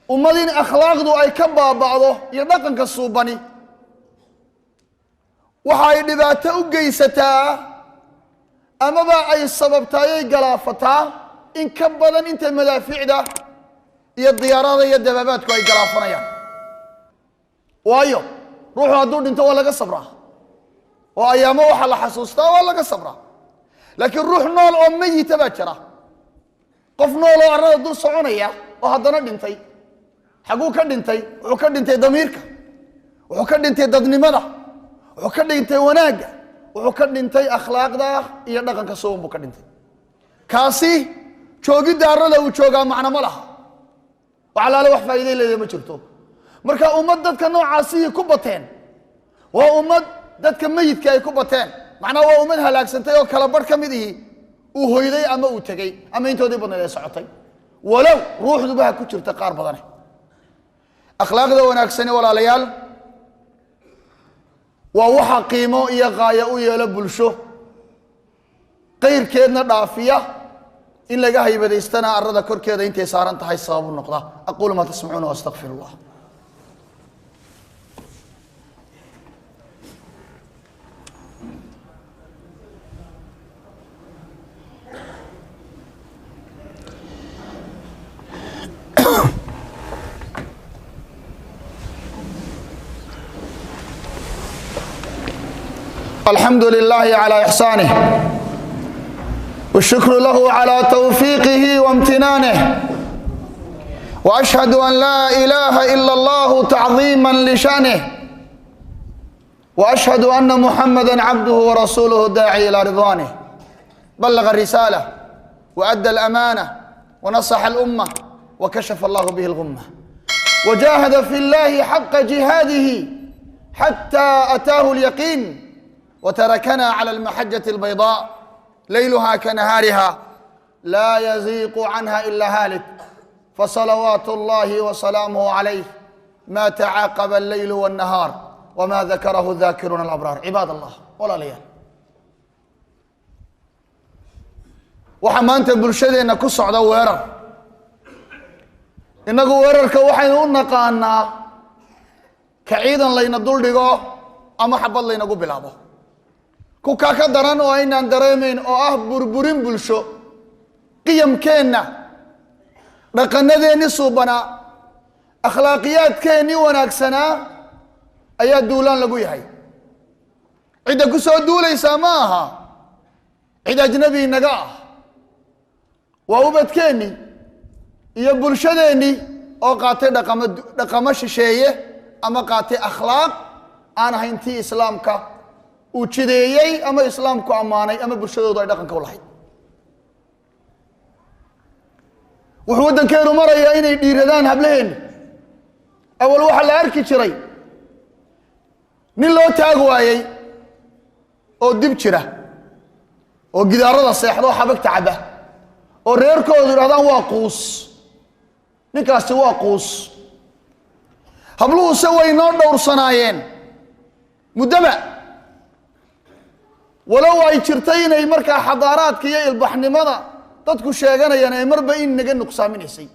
ummadin akhlaaqdu ay ka baaba'do iyo dhaqanka suubani waxa ay dhibaato u geysataa amaba ay sababtaayay galaafataa in ka badan inta madaaficda iyo diyaarada iyo dababaadku ay galaafanayaan waayo ruuxu hadduu dhinto waa laga sabraa oo ayaamo waxa la xasuustaa waa laga sabraa laakiin ruux nool oo mayita baa jira qof nool oo arrada dul soconaya oo haddana dhintay xaguu ka dhintay wuxuu ka dhintay damiirka wuxuu ka dhintay dadnimada wuxuu ka dhintay wanaagga wuxuu ka dhintay akhlaaqda iyo dhaqanka suuban buu ka dhintay kaasi joogidda arrada uu joogaa macno ma laha waxalaale wax faa'iiday leedahay ma jirto marka ummad dadka noocaasi ku bateen waa ummad dadka mayidka ay ku bateen macnaa waa ummad halaagsantay oo kala bar ka mid ihi uu hoyday ama uu tegey ama intoodii badnayd ay socotay walow ruuxduba ha ku jirta qaar badane akhlaaqda wanaagsani walaalayaal waa waxa qiimo iyo qaayo u yeelo bulsho qayrkeedna dhaafiya in laga haybadaystana arrada korkeeda intay saaran tahay sabab u noqda aquulu maa tasmacuuna waastaqfirullah الحمد لله على إحسانه والشكر له على توفيقه وامتنانه وأشهد أن لا إله إلا الله تعظيما لشأنه وأشهد أن محمدا عبده ورسوله الداعي إلى رضوانه بلغ الرسالة وأدى الأمانة ونصح الأمة وكشف الله به الغمة وجاهد في الله حق جهاده حتى أتاه اليقين وتركنا على المحجة البيضاء ليلها كنهارها لا يزيق عنها إلا هالك فصلوات الله وسلامه عليه ما تعاقب الليل والنهار وما ذكره الذاكرون الأبرار عباد الله ولا ليال وحمانت بلشدنا كسعد ويرر إنه ويررك وحين نقانا كعيدا لين الدول ديغو أما حبال لين أقو بلابو kukaa ka daran oo aynaan dareemayn oo ah burburin bulsho qiyamkeenna dhaqanadeenni suubanaa akhlaaqiyaadkeennii wanaagsanaa ayaa duulaan lagu yahay cidda ku soo duulaysaa ma aha cid ajnabi inaga ah waa ubadkeennii iyo bulshadeennii oo qaatay dhaqamo shisheeye ama qaatay akhlaaq aan ahayn tii islaamka uu jideeyey ama islaamku ammaanay ama bulshadoodu ay dhaqanka u lahayd wuxuu waddankeenu marayaa inay dhiiradaan hablaheenni awal waxaa la arki jiray nin loo taag waayey oo dib jira oo gidaarada seexda oo xabagta caba oo reerkoodu yidhahdaan waa quus ninkaasi waa quus habluhuse way noo dhowrsanaayeen muddaba walow ay jirtay inay markaa xadaaraadka iyo ilbaxnimada dadku sheeganayaan ay marba in naga nuqsaaminaysay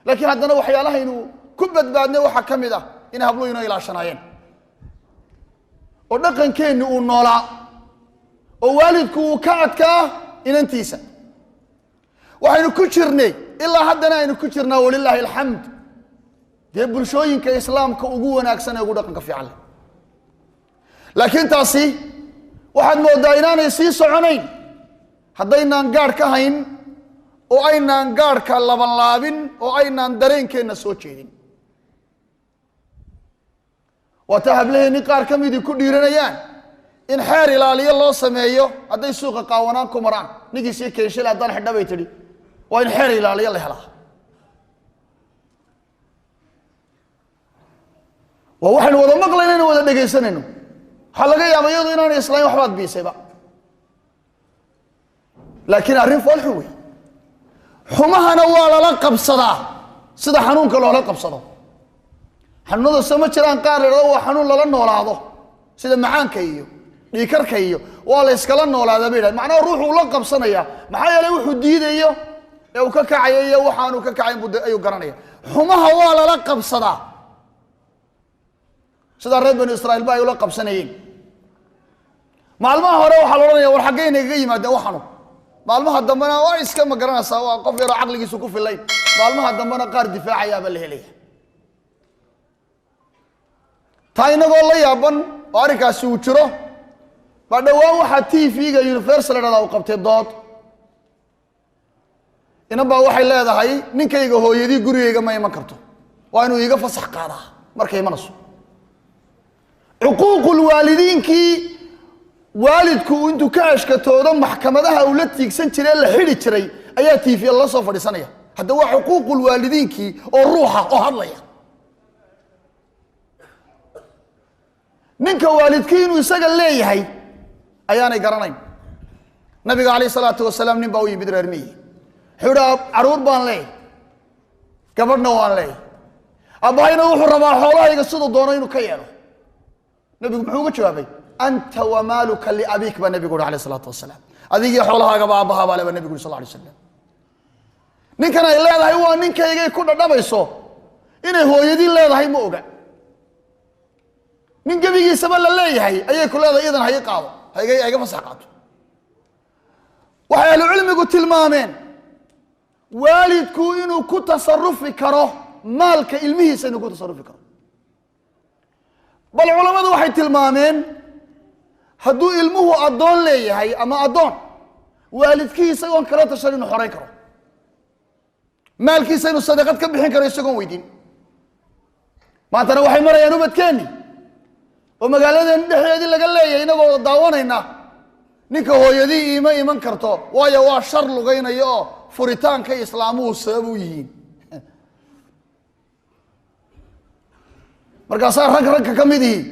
laakiin haddana waxyaalaha inuu ku badbaadnay waxaa ka mid ah in habluhu inoo ilaashanaayeen oo dhaqankeenni uu noolaa oo waalidku uu ka adkaa inantiisa waxaynu ku jirnay ilaa haddana aynu ku jirnaa walilaahi alxamd dee bulshooyinka islaamka ugu wanaagsan ee ugu dhaqanka fiican leh laakiin taasi waxaad moodaa inaanay sii soconayn haddaynaan gaadh ka hayn oo aynaan gaadhka labanlaabin oo aynaan dareenkeenna soo jeedin waata hablaheenni qaar ka midii ku dhiiranayaan in xeer ilaaliyo loo sameeyo hadday suuqa qaawanaan ku maraan ninkiisii keeshale haddaan xidha bay tidhi waa in xeer ilaaliyo la helaa waa waxaynu wada maqlayno inaynu wada dhegaysanayno waxaa laga yaaba iyadu inaanay islayn waxbaad biisayba laakiin arrin foolxun wey xumahana waa lala qabsadaa sida xanuunka loola qabsado xanuunada soo ma jiraan qaar la idhahdo waa xanuun lala noolaado sida macaanka iyo dhiikarka iyo waa la iskala noolaadaa bay yidhahdeen macnaha ruuxuu la qabsanayaa maxaa yeelay wuxuu diidayo ee uu ka kacay iyo waxaanu ka kacay buu ayuu garanaya xumaha waa la qabsadaa sida reer bani Israa'iil baa ay la qabsanayeen maalmaha hore waxa la oranayaa war xageena iga yimaadeen waxaanu maalmaha dambana waa iska ma garanaysaa waa qof yar aqligiisu ku filay maalmaha dambana qaar difaacaya ba la helay taynagoo la yaaban oo arrinkaasi uu jiro ba dhawaan waxa TV-ga Universal uu qabtay dood inaba waxay leedahay ninkayga hooyadii gurigayga ma iman karto waa inuu iga fasax qaadaa markay imanayso xuquuqul waalidiinki waalidku intuu ka ashkatoodo maxkamadaha uu la tiigsan jiray la xiri jiray ayaa TV la soo fadhiisanaya hadda waa xuquuqul waalidiinki oo ruuxa oo hadlaya ninka waalidkiinu isaga leeyahay ayaanay garanayn nabiga kaleey salaatu wasalaam nin baa u yimid reermii xura aruur baan leey gabadhna waan leey abahayna wuxuu rabaa xoolahayga sidoo doono inuu ka yeelo nabigu muxuu uga jawaabay anta wa maluka li abik ba nabigu kaleey salaatu wasalaam adiga xoolahaaga baa abaha baa nabigu sallallahu alayhi wasallam ninkan ay leedahay waa ninkayga ku dhadhabayso inay hooyadii leedahay ma oga nin gabigiisaba la leeyahay ayay ku leedahay idan hay qaado hayga fasax qaato waxa cilmigu tilmaameen waalidku inuu ku tasarrufi karo maalka ilmihiisa inuu ku tasarrufi karo bal culimadu waxay tilmaameen hadduu ilmuhu adoon leeyahay ama adoon waalidkiisa oo kala tashan inuu xoreyn karo maalkiisa inuu sadaqad ka bixin karo isagoo weydiin maantana waxay marayaan ubadkeeni oo magaaladeen dhexdeedii laga leeyahay inagoo daawanayna ninka hooyadii iima iman karto waayo waa shar lugaynayo oo furitaanka islaamuhu sabab u yihiin markaasaa rag ka mid yihiin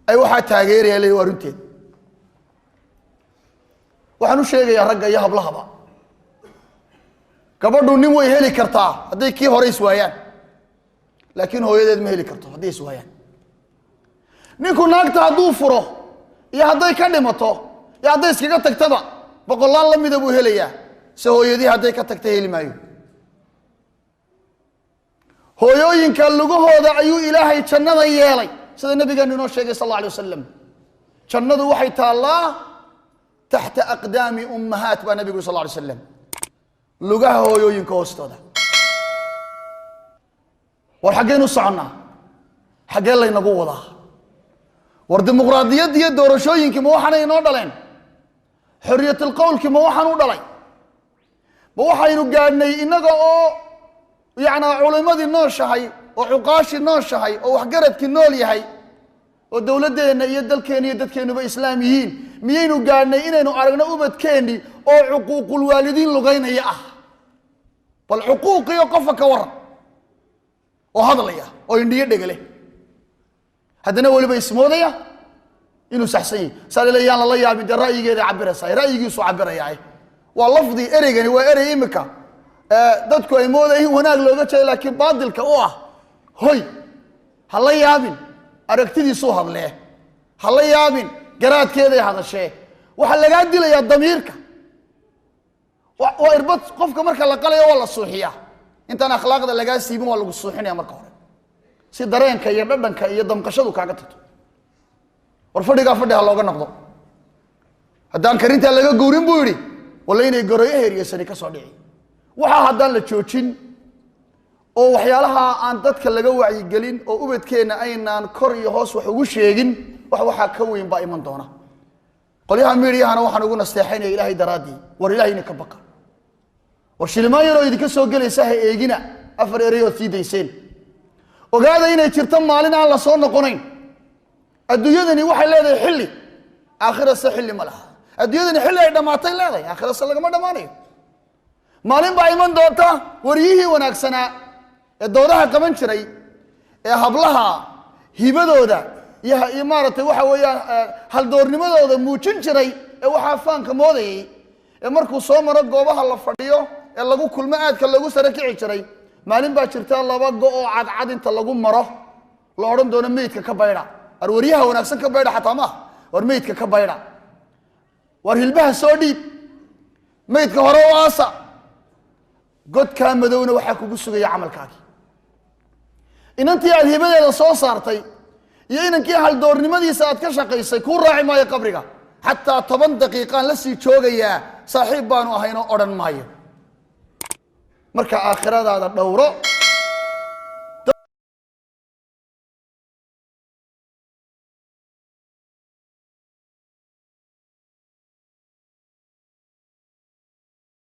ay waxaa taageeraya leeyahay waa runteed waxaan u sheegayaa ragga iyo hablahaba gabadhu nin way heli kartaa hadday kii hore iswaayaan laakiin hooyadeed ma heli karto hadday iswaayaan ninku naagta hadduu furo iyo hadday ka dhimato iyo hadday iskaga tagtaba boqolaal la mida buu helayaa se hooyadii hadday ka tagta heli maayo hooyooyinka lugahooda ayuu ilaahay jannada yeelay sida nabigeenu inoo sheegay sallallahu alayhi wasallam jannadu waxay taallaa taxta aqdaami ummahaat baa nabigu sallallahu alayhi wasallam lugaha hooyooyinka hoostooda war xageenu soconnaa xagee laynagu wadaa war dimuqraadiyad iyo doorashooyinkii ma waxaanay inoo dhaleen xorriyatul qowlkii ma waxaan u dhalay ma waxaynu gaadhnay innaga oo yacnaa culimadii nooshahay oo cuqaashii nooshahay oo waxgaradkii nool yahay oo dowladdeenna iyo dalkeenna iyo dadkeennuba islaam yihiin miyaynu gaadhnay inaynu aragno ubadkeennii oo xuquuqul waalidiin lugaynaya ah bal xuquuqiyo qofka ka waran oo hadlaya oo indhiyo dhegale haddana weliba ismoodaya inuu saxsan yahay saalaleeyaan lala yaabin dee ra'yigeeda cabiraysaa ra'yigiisu cabirayaa waa lafdi ereygani waa erey imika dadku ay moodayeen wanaag looga jeedo laakiin baadilka u ah hoy ha la yaabin aragtidiisu hadlee ha la yaabin garaadkeeday hadashee waxa lagaa dilayaa damiirka waa irbad qofka marka la qalayo waa la suuxiyaa intaan akhlaaqda lagaa siibin waa lagu suuxinaya marka hore si dareenka iyo dhadhanka iyo damqashadu kaaga tagto war fadhigaa fadhi ha looga noqdo haddaan karintaa laga gowrin buu yidhi walla inay goroyo heeriyasani ka soo dhici waxaa haddaan la joojin oo waxyaalaha aan dadka laga wacyigelin oo ubadkeenna aynaan kor iyo hoos wax ugu sheegin waxaa ka weyn baa iman doona qolyaha miidiyahana waxaan ugu nasteexaynaya ilaahay daraaddii war ilaahayna ka baqa war shilimaan yaroo idinka soo gelaysa ha eegina afar ereyood sii dayseen ogaada inay jirto maalin aan la soo noqonayn adduunyadani waxay leedahay xilli aakhirase xilli ma laha adduunyadani xilli ay dhammaatay leedahay aakhirase lagama dhammaanayo maalin baa iman doonta wariyihii wanaagsanaa ee doodaha qaban jiray ee hablaha hibadooda iyo maaragtay waxa weeyaan haldoornimadooda muujin jiray ee waxaa faanka moodayay ee markuu soo maro goobaha la fadhiyo ee lagu kulmo aadka lagu sare kici jiray maalin baa jirta laba go oo cadcad inta lagu maro la odhan doono meydka ka baydha war wariyaha wanaagsan ka baydha xataa maaha war meydka ka baydha war hilbaha soo dhiib meydka hore u aasa godkaa madowna waxaa kugu sugaya camalkaagii inantii aad hibadeeda soo saartay iyo inankii haldoornimadiisa aad ka shaqaysay kuu raaci maayo qabriga xataa 10 daqiiqaan la sii joogayaa saaxiib baanu ahaynoo odhan maayo marka aakhiradaada dhowro